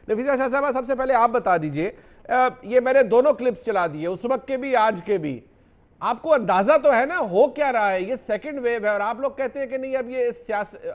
नफीसा शाह साहब, सबसे पहले आप बता दीजिए, ये मैंने दोनों क्लिप्स चला दिए, उस वक्त के भी आज के भी, आपको अंदाजा तो है ना हो क्या रहा है? ये सेकंड वेव है और आप लोग कहते हैं कि नहीं, अब ये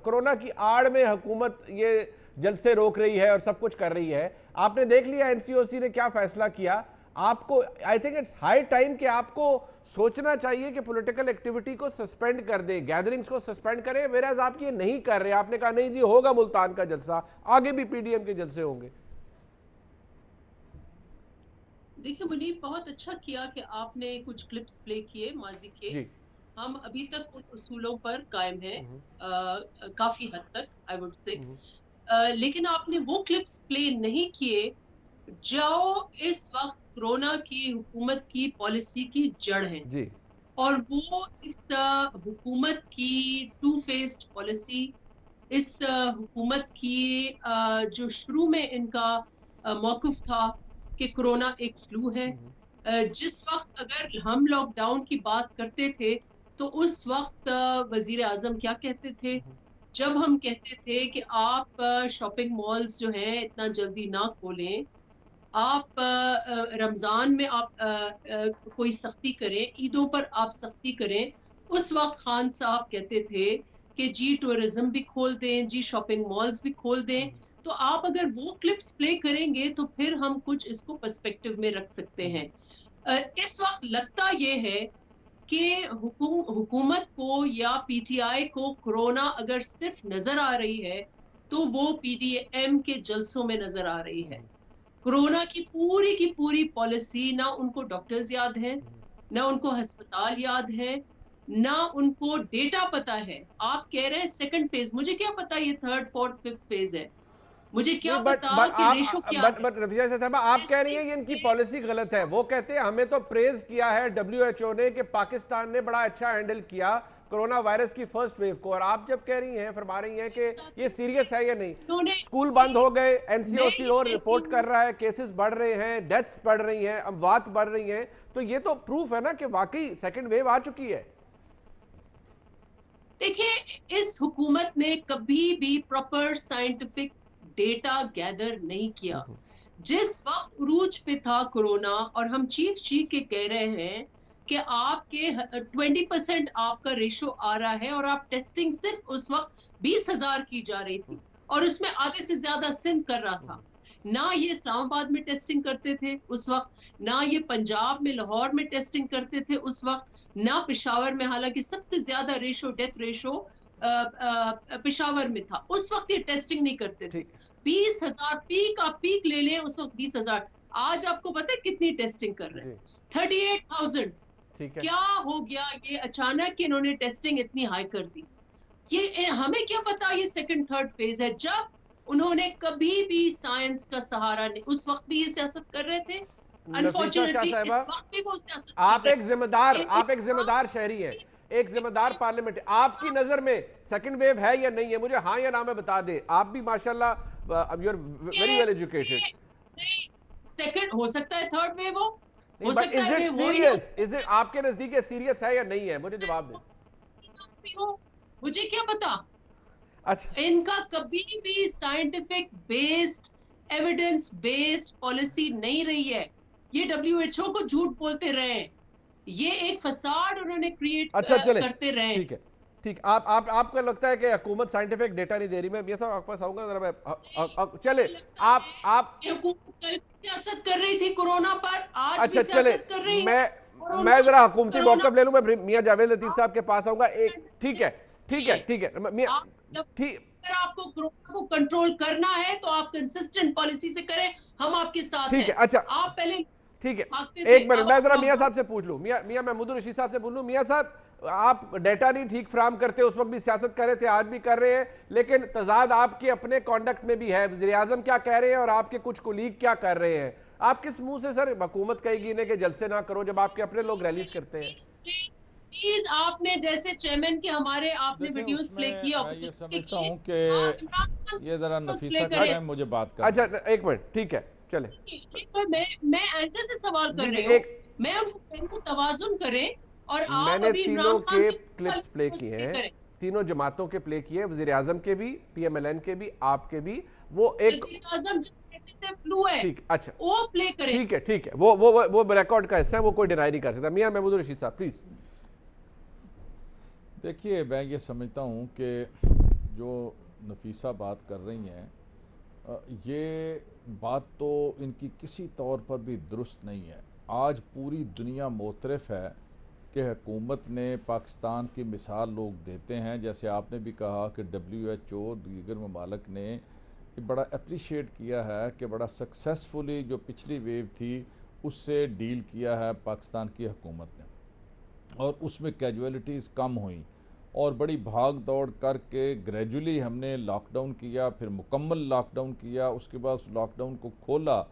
कोरोना की आड़ में हुकूमत ये जलसे रोक रही है और सब कुछ कर रही है। आपने देख लिया एनसीओसी ने क्या फैसला किया। आपको I think it's high time कि आपको सोचना चाहिए कि पॉलिटिकल एक्टिविटी को सस्पेंड कर दे, गैदरिंग्स को सस्पेंड करें, वेराज आप ये नहीं कर रहे। आपने कहा नहीं जी होगा मुल्तान का जलसा, आगे भी पीडीएम के जलसे होंगे। देखिए मुनीब, बहुत अच्छा किया कि आपने कुछ क्लिप्स प्ले किए माजी के। जी। हम अभी तक उन उसूलों पर कायम हैं, काफी हद तक आई वुड से। लेकिन आपने वो क्लिप्स प्ले नहीं किए जो इस वक्त कोरोना की हुकूमत की पॉलिसी की जड़ है। जी। और वो इस हुकूमत की टू फेस्ड पॉलिसी, इस हुकूमत की जो शुरू में इनका मौक़िफ़ था कि कोरोना एक फ्लू है। जिस वक्त अगर हम लॉकडाउन की बात करते थे तो उस वक्त वजीर आजम क्या कहते थे? जब हम कहते थे कि आप शॉपिंग मॉल्स जो हैं इतना जल्दी ना खोलें, आप रमजान में आप कोई सख्ती करें, ईदों पर आप सख्ती करें, उस वक्त खान साहब कहते थे कि जी टूरिज्म भी खोल दें, जी शॉपिंग मॉल्स भी खोल दें। तो आप अगर वो क्लिप्स प्ले करेंगे तो फिर हम कुछ इसको पर्सपेक्टिव में रख सकते हैं। इस वक्त लगता ये है कि हुकूमत को या पीटीआई को कोरोना अगर सिर्फ नजर आ रही है तो वो पीडीएम के जलसों में नजर आ रही है। कोरोना की पूरी पॉलिसी, ना उनको डॉक्टर्स याद हैं, ना उनको अस्पताल याद हैं, ना उनको डेटा पता है। आप कह रहे हैं सेकंड फेज, मुझे क्या पता ये थर्ड फोर्थ फिफ्थ फेज है? मुझे नहीं, क्या बट पता बट कि रेशो आप क्या है? बट रफीजा साहब, आप कह रही हैं ये इनकी पॉलिसी गलत है। वो कहते हैं हमें तो प्रेज किया है डब्ल्यूएचओ ने कि पाकिस्तान ने बड़ा अच्छा हैंडल किया कोरोना वायरस की फर्स्ट वेव को, और आप जब कह रही हैं, फरमा रही हैं कि ये सीरियस है या नहीं। उन्होंने स्कूल बंद हो गए, मैं एनसीओसी ये और कहती रिपोर्ट कर हूँ, रहा है, केसेस बढ़ रहे हैं, डेथ्स बढ़ रही हैं, अमवात बढ़ रही हैं, तो ये तो प्रूफ है ना कि वाकई सेकेंड वेव आ चुकी है। देखिए इस हुकूमत ने कभी भी प्रॉपर साइंटिफिक डेटा गैदर नहीं किया। जिस वक्त उरूज पे था कोरोना और हम चीख चीख के कह रहे हैं कि आपके 20% आपका रेशो आ रहा है और आप टेस्टिंग सिर्फ उस वक्त 20,000 की जा रही थी और उसमें आधे से ज्यादा सिंध कर रहा था। ना ये इस्लामाबाद में टेस्टिंग करते थे उस वक्त, ना ये पंजाब में लाहौर में टेस्टिंग करते थे उस वक्त, ना पेशावर में, हालांकि सबसे ज्यादा रेशो, डेथ रेशो पेशावर में था। उस वक्त ये टेस्टिंग नहीं करते थे। ठीक। 20,000 पीक, आप पीक ले लें उस वक्त 20,000। आज आपको पता है कितनी टेस्टिंग कर रहे हैं? जी। 38,000। ठीक है। क्या हो गया ये अचानक कि इन्होंने टेस्टिंग इतनी हाई कर दी? ये हमें क्या पता ये सेकंड थर्ड फेज है? जब उन्होंने कभी भी साइंस का सहारा नहीं, उस वक्त भी ये सियासत कर रहे थे। नफीसा शाह अनफॉर्चुनेटली साहबा, इस वक्त भी वो सियासत कर रहे हैं। आप एक जिम्मेदार शहरी हैं, एक जिम्मेदार पार्लियामेंट। आपकी नजर में सेकंड वेव है या नहीं है? मुझे हाँ या ना में बता दे। आप भी माशाल्लाह you are very well educated. Second हो सकता है, थर्ड वेव नहीं, हो बट सकता इज है इट वेव हो ही नहीं। सीरियस? इज इट आपके नजदीक सीरियस है या नहीं है? मुझे जवाब दे। मुझे क्या पता? अच्छा। इनका कभी भी scientific based, evidence based policy नहीं रही है। ये डब्ल्यूएचओ को झूठ बोलते रहे, ये एक फसाड उन्होंने क्रिएट अच्छा चले, करते रहे। ठीक है। ठीक, आप आपको लगता है कि हुकूमत साइंटिफिक डेटा नहीं दे रही? मैं मियां साहब आपके पास आऊंगा जरा। मैं चले। मुझे लगता आप है कि हुकूमत कल सियासत कर रही थी कोरोना पर, आज भी अच्छा चले, सियासत कर रही है। मैं कोरोना मैं जरा हुकूमती कोरोना मौकफ ले लूं। मैं मियां जावेद लतीफ साहब के पास आऊंगा एक। ठीक है। ठीक है। आप ठीक है मियां। जब ठीक। अगर आपको कोरोना को कंट्रोल करना है तो आप कंसिस्टेंट पॉलिसी से करें, हम आपके साथ ठीक हैं। है। अच्छा। आप पहले ठीक है। भागते थे, एक मिनट, अब मैं आप जरा मियां लॉकडाउन। साहब से पूछ लूं। मियां मियां महमूदुर रशीद साहब से पूछ लूं। मियां साहब, आप डेटा नहीं ठीक फ्राहम करते, उस वक्त भी सियासत कर रहे थे, आज भी कर रहे हैं, लेकिन तजाद आपके अपने कॉन्डक्ट में भी है। वज़ीर आज़म क्या कह रहे हैं और आपके कुछ कुलीग क्या कर रहे हैं? आप किस मुंह से सर हुकूमत कहेगी इन्हें कि जलसे ना करो, जब आपके अपने लोग रैलीज करते हैं? प्लीज आपने जैसे चेयरमैन के हमारे आपने देखिए, वीडियोस प्ले उसमें किए मैं ये ऑपोजिशन के समझता किए, हूँ आप इमरान कि खान ये ज़रा वीडियोस प्ले नफीसा का करें। टाइम मुझे बात अच्छा करने दें। एक मिनट, ठीक है, चले। एक बार मैं एंकर से सवाल कर जी जी, रही हूँ, एक। मैं उनको तवाजुन करें और आप मैंने अभी तीनों इमरान खान के के क्लिप्स प्ले वीडियोस किए प्ले हैं, करें। तीनों जमातों के प्ले किए, वज़ीर आज़म के भी, पीएमएलएन के भी, आपके भी। वो एक। वजीर आजम हेपेटाइटिस है, फ्लू है, ठीक, अच्छा, वो प्ले करे। ठीक है, वो रिकॉर्ड का हिस्सा है, वो कोई डिनाई नहीं कर सकता। मियां महमूद रशीद साहब प्लीज। देखिए, मैं ये समझता हूँ कि जो नफीसा बात कर रही हैं, ये बात तो इनकी किसी तौर पर भी दुरुस्त नहीं है। आज पूरी दुनिया मोतरफ है कि हुकूमत ने पाकिस्तान की मिसाल लोग देते हैं। जैसे आपने भी कहा कि WHO दीगर ममालिक ने बड़ा अप्रिशिएट किया है कि बड़ा सक्सेसफुली जो पिछली वेव थी उससे डील किया है पाकिस्तान की हुकूमत ने, और उसमें कैजुअलिटीज़ कम हुई और बड़ी भाग दौड़ करके ग्रेजुअली हमने लॉकडाउन किया, फिर मुकम्मल लॉकडाउन किया, उसके बाद उस लॉकडाउन को खोला।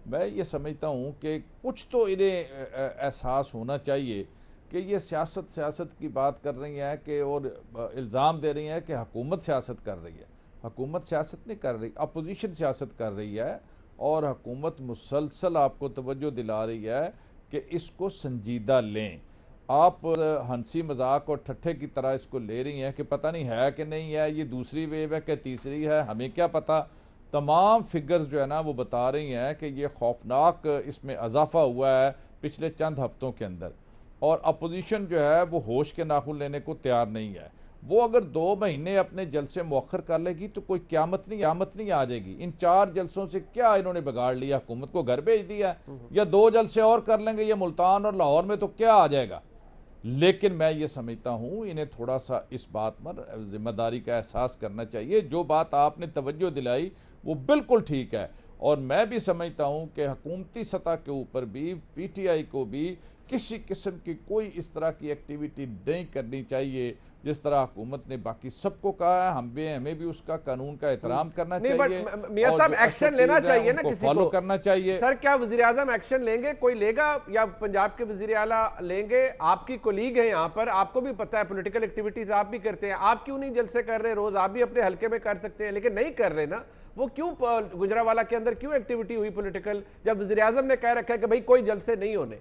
मैं ये समझता हूँ कि कुछ तो इन्हें एहसास होना चाहिए कि ये सियासत की बात कर रही है कि, और इल्ज़ाम दे रही हैं कि हुकूमत सियासत कर रही है। हुकूमत सियासत नहीं कर रही, अपोजिशन सियासत कर रही है, और हुकूमत मुसलसल आपको तवज्जो दिला रही है कि इसको संजीदा लें। आप हंसी मजाक और ठट्ठे की तरह इसको ले रही हैं कि पता नहीं है कि नहीं है, ये दूसरी वेव है कि तीसरी है, हमें क्या पता। तमाम फिगर्स जो है ना वो बता रही हैं कि ये खौफनाक इसमें इजाफा हुआ है पिछले चंद हफ्तों के अंदर, और अपोजिशन जो है वो होश के नाखून लेने को तैयार नहीं है। वो अगर 2 महीने अपने जलसे मौखर कर लेगी तो कोई क्यामत नहीं आ जाएगी। इन 4 जलसों से क्या इन्होंने बिगाड़ लिया, हुकूमत को घर भेज दिया, या 2 जलसे और कर लेंगे, ये मुल्तान और लाहौर में तो क्या आ जाएगा। लेकिन मैं ये समझता हूँ इन्हें थोड़ा सा इस बात पर जिम्मेदारी का एहसास करना चाहिए। जो बात आपने तवज्जो दिलाई वो बिल्कुल ठीक है, और मैं भी समझता हूँ कि हुकूमती सतह के ऊपर भी PTI को भी किसी किस्म की कोई इस तरह की एक्टिविटी नहीं करनी चाहिए जिस तरह हुकूमत ने बाकी सबको कहा है। हमें भी उसका कानून का एहतराम करना चाहिए, मियां साहब एक्शन लेना चाहिए ना, किसी फॉलो को करना चाहिए। सर क्या वजीर आजम एक्शन लेंगे, कोई लेगा, या पंजाब के वजीर आला लेंगे? आपकी कोलीग है यहाँ पर, आपको भी पता है पॉलिटिकल एक्टिविटीज आप भी करते हैं, आप क्यों नहीं जलसे कर रहे रोज? आप भी अपने हल्के में कर सकते हैं, लेकिन नहीं कर रहे ना। वो क्यों गुजरावाला के अंदर क्यों एक्टिविटी हुई पॉलिटिकल, जब वजीर आजम ने कह रखा है कि भाई कोई जलसे नहीं होने?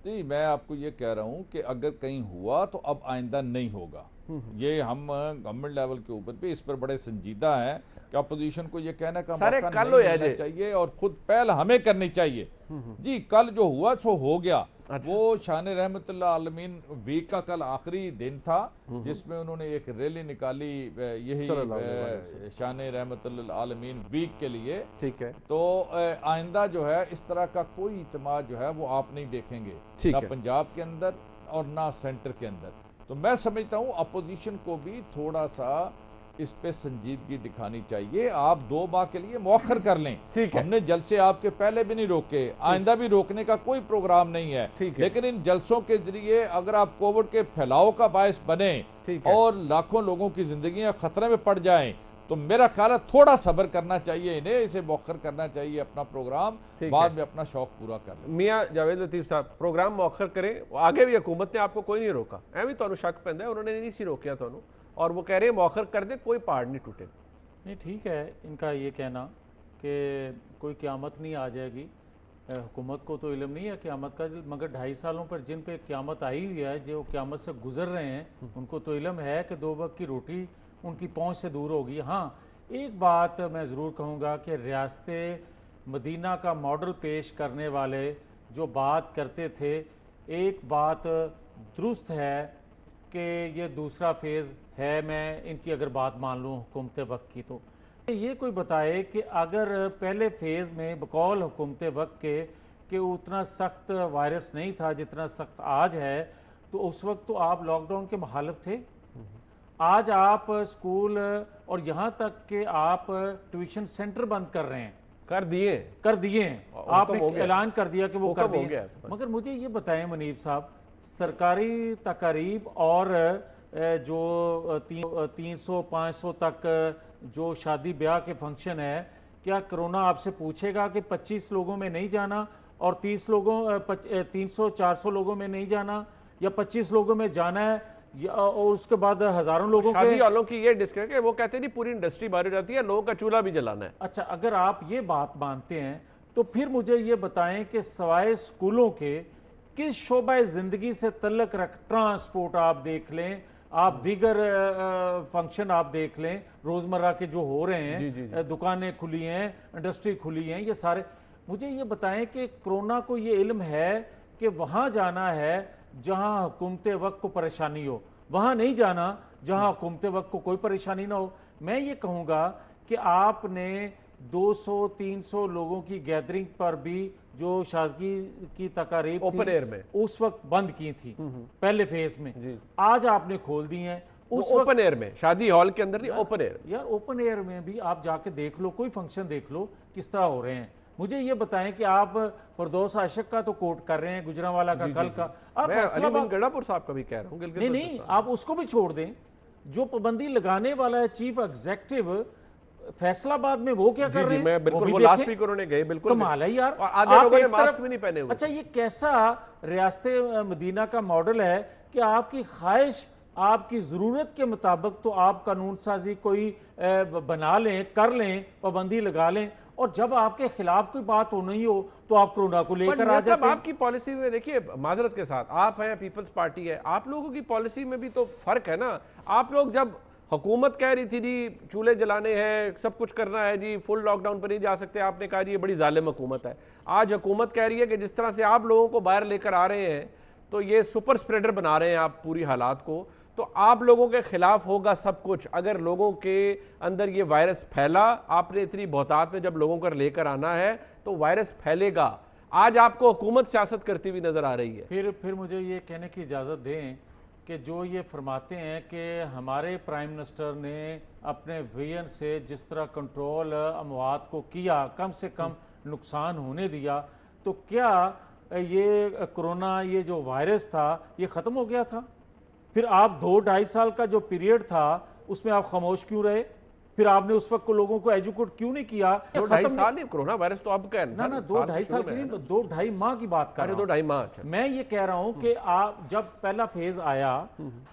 जी, मैं आपको ये कह रहा हूँ कि अगर कहीं हुआ तो अब आइंदा नहीं होगा। ये हम गवर्नमेंट लेवल के ऊपर भी इस पर बड़े संजीदा हैं कि अपोजिशन को ये कहने का मौका नहीं मिलना चाहिए और खुद पहल हमें करनी चाहिए। जी, कल जो हुआ सो हो गया। अच्छा। वो शान रहमतुल्लाह आलमीन वीक का कल आखिरी दिन था जिसमें उन्होंने एक रैली निकाली, यही शान रहमतुल्लाह आलमीन वीक के लिए। ठीक है, तो आइंदा जो है इस तरह का कोई इत्तेमाद जो है वो आप नहीं देखेंगे, ना पंजाब के अंदर और ना सेंटर के अंदर। तो मैं समझता हूँ अपोजिशन को भी थोड़ा सा इस पे संजीदगी दिखानी चाहिए। आप 2 माह के लिए मौखर कर लें, हमने जलसे आपके पहले भी नहीं रोके, आइंदा भी रोकने का कोई प्रोग्राम नहीं है, लेकिन इन जलसों के जरिए अगर आप कोविड के फैलाव का बायस बने और लाखों लोगों की जिंदगियां खतरे में पड़ जाएं, तो मेरा ख्याल है थोड़ा सब्र करना चाहिए इन्हें, इसे मौखर करना चाहिए अपना प्रोग्राम, बाद में अपना शौक पूरा कर लें। मियां जावेद लतीफ साहब, प्रोग्राम मौखर करें, आगे भी हुकूमत ने आपको कोई नहीं रोका, एवं तो शक पैदा उन्होंने नहीं सी रोकिया तो, और वो कह रहे हैं मौखर कर दे, कोई पहाड़ नहीं टूटे। नहीं, ठीक है इनका ये कहना कि कोई क़यामत नहीं आ जाएगी, हुकूमत को तो इल्म नहीं है क़यामत का, मगर 2.5 सालों पर जिन पे क़यामत आई हुई है, जो क़यामत से गुजर रहे हैं, उनको तो इल्म है कि 2 वक्त की रोटी उनकी पहुंच से दूर होगी। हाँ, एक बात मैं ज़रूर कहूँगा कि रियासत मदीना का मॉडल पेश करने वाले जो बात करते थे, एक बात दुरुस्त है कि ये दूसरा फेज़ है, मैं इनकी अगर बात मान लूँ हुकूमत वक्त की, तो ये कोई बताए कि अगर पहले फेज़ में बकौल हुकूमत वक्त के कि उतना सख्त वायरस नहीं था जितना सख्त आज है, तो उस वक्त तो आप लॉकडाउन के मुखालिफ थे। आज आप स्कूल और यहाँ तक कि आप ट्यूशन सेंटर बंद कर रहे हैं, कर दिए हैं, आपने ऐलान कर दिया कि वो कर दिए। मगर मुझे ये बताएं मुनीब साहब, सरकारी तकारीब और जो 300-500 तक जो शादी ब्याह के फंक्शन है, क्या कोरोना आपसे पूछेगा कि 25 लोगों में नहीं जाना और 300-400 लोगों में नहीं जाना, या 25 लोगों में जाना है और उसके बाद हजारों लोगों के? शादी वालों की ये डिस्कस है, वो कहते हैं नहीं पूरी इंडस्ट्री बाहर जाती है, लोगों का चूल्हा भी जलाना है। अच्छा, अगर आप ये बात मानते हैं तो फिर मुझे ये बताएं कि सवाए स्कूलों के किस शोबा ज़िंदगी से तल्लक रख, ट्रांसपोर्ट आप देख लें, आप दीगर फंक्शन आप देख लें, रोजमर्रा के जो हो रहे हैं, जी। दुकानें खुली हैं, इंडस्ट्री खुली हैं, ये सारे, मुझे ये बताएं कि कोरोना को ये इल्म है कि वहां जाना है जहां हुकूमत वक्त को परेशानी हो, वहां नहीं जाना जहां हुकूमत वक्त को कोई परेशानी ना हो। मैं ये कहूँगा कि आपने 200-300 लोगों की गैदरिंग पर भी जो शादी की तकारीब ओपन एयर में उस वक्त बंद की थी पहले फेज में, जी। आज आपने खोल दी हैं। उस वक्त ओपन एयर में, शादी हॉल के अंदर नहीं, ओपन एयर। यार ओपन एयर में भी आप जाके देख लो, कोई फंक्शन देख लो किस तरह हो रहे हैं। मुझे ये बताएं कि आप फरदौस आशिक का तो कोट कर रहे हैं, गुजरांवाला का, कल का आप मैं फैसलाबाद, अली गढ़ापुर साहब का भी कह रहा हूँ, गिलगित नहीं बल्तिस्तान। आप उसको भी छोड़ दें। जो पाबंदी लगाने वाला है चीफ एग्जीक्यूटिव फैसलाबाद में, वो क्या कर रहे हैं? मैं बिल्कुल, भी वो लास्ट देखें। वीक उन्होंने गए, बिल्कुल कमाल है यार, और आधे आप लोगों ने एक मास्क तरफ- भी नहीं पहने हुए। अच्छा, ये कैसा रियासत मदीना का मॉडल है कि आपकी ख्वाहिश, आपकी जरूरत के मुताबिक तो आप कानून साजी कोई बना लें, कर लें, पाबंदी लगा लें, और जब आपके खिलाफ कोई बात हो नहीं हो तो आप कोरोना को लेकर आ सब जाते हैं। आपकी पॉलिसी में देखिए, माजरत के साथ, आप हैं, पीपल्स पार्टी है, आप लोगों की पॉलिसी में भी तो फर्क है ना। आप लोग जब हुकूमत कह रही थी जी चूल्हे जलाने हैं, सब कुछ करना है जी, फुल लॉकडाउन पर नहीं जा सकते, आपने कहा जी ये बड़ी जालिम हुकूमत है। आज हुकूमत कह रही है कि जिस तरह से आप लोगों को बाहर लेकर आ रहे हैं तो ये सुपर स्प्रेडर बना रहे हैं आप पूरी हालात को, तो आप लोगों के खिलाफ होगा सब कुछ। अगर लोगों के अंदर ये वायरस फैला, आपने इतनी बहुतात में जब लोगों को लेकर आना है तो वायरस फैलेगा। आज आपको हुकूमत सियासत करती हुई नजर आ रही है। फिर मुझे ये कहने की इजाज़त दें कि जो ये फरमाते हैं कि हमारे प्राइम मिनिस्टर ने अपने विजन से जिस तरह कंट्रोल अमवात को किया, कम से कम नुकसान होने दिया, तो क्या ये कोरोना, ये जो वायरस था, ये ख़त्म हो गया था? फिर आप 2-2.5 साल का जो पीरियड था उसमें आप खामोश क्यों रहे? फिर आपने उस वक्त को लोगों को एजुकेट क्यों नहीं किया? 2-2.5 साल नहीं, कोरोना वायरस तो अब का ना 2-2.5 साल की नहीं, 2-2.5 माह की बात कर रहा हूं। 2-2.5 माह। अच्छा, मैं ये कह रहा हूं कि आप जब पहला फेज आया,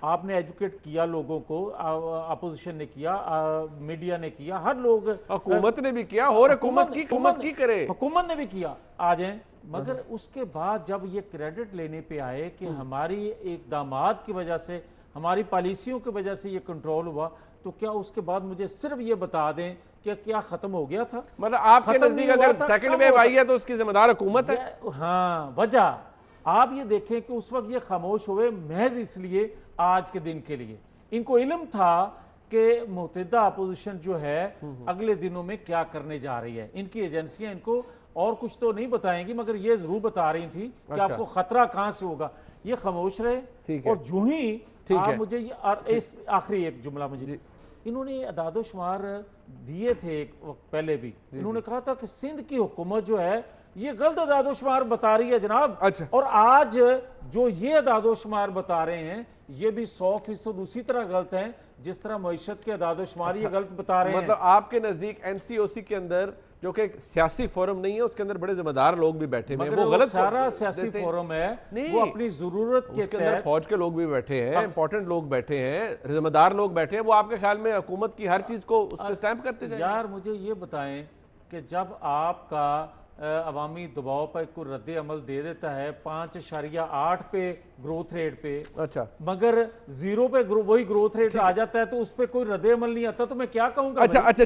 आपने एजुकेट किया लोगों को, अपोजिशन ने किया, मीडिया ने किया, हर लोग, हुकूमत ने भी किया, और हुकूमत की करे, हुकूमत ने भी किया, आ जाए। मगर उसके बाद जब ये क्रेडिट लेने पे आए कि हमारी इक़दामात की वजह से, हमारी पॉलिसियों की वजह से ये कंट्रोल हुआ, तो क्या उसके बाद मुझे सिर्फ ये बता दें कि क्या खत्म हो गया था? मतलब आपके नजदीक अगर सेकंड वेव आई है तो उसकी जिम्मेदार हुकूमत है? हाँ, वजह आप ये देखें कि उस वक्त ये खामोश हुए महज इसलिए, आज के दिन के लिए इनको इल्म था कि मुतहदा अपोजिशन जो है अगले दिनों में क्या करने जा रही है। इनकी एजेंसियां इनको और कुछ तो नहीं बताएंगी, मगर ये जरूर बता रही थी कि अच्छा। आपको खतरा कहां से होगा। ये खामोश रहे, और जो ही आप मुझे आखिरी एक जुमला, मुझे इन्होंने अदादो शुमार दिए थे एक वक्त पहले भी, इन्होंने कहा था कि सिंध की हुकूमत जो है ये गलत अदादो शुमार बता रही है जनाब। अच्छा। और आज जो ये अदादो शुमार बता रहे हैं ये भी 100% उसी तरह गलत हैं जिस तरह मईशत के अदादो शुमार ये गलत बता रहे हैं। मतलब आपके नजदीक एनसीओसी के अंदर, जो कि एक सियासी फोरम नहीं है, उसके अंदर बड़े जिम्मेदार लोग भी बैठे हैं, वो गलत सारा सियासी फोरम है, वो अपनी जरूरत के अंदर फौज के लोग भी बैठे हैं, इंपॉर्टेंट लोग बैठे हैं, जिम्मेदार लोग बैठे हैं, वो आपके ख्याल में हुकूमत की हर चीज को उस पर स्टैंप करते जाएंगे? यार मुझे ये बताएं कि जब आपका अवामी दबाव पर कोई रद्द अमल दे देता है 5.8 पे ग्रोथ रेट पे, अच्छा, मगर 0 पे वही ग्रोथ रेट आ जाता है, तो उस पर कोई रद्द अमल नहीं आता, तो मैं क्या कहूंगा? अच्छा।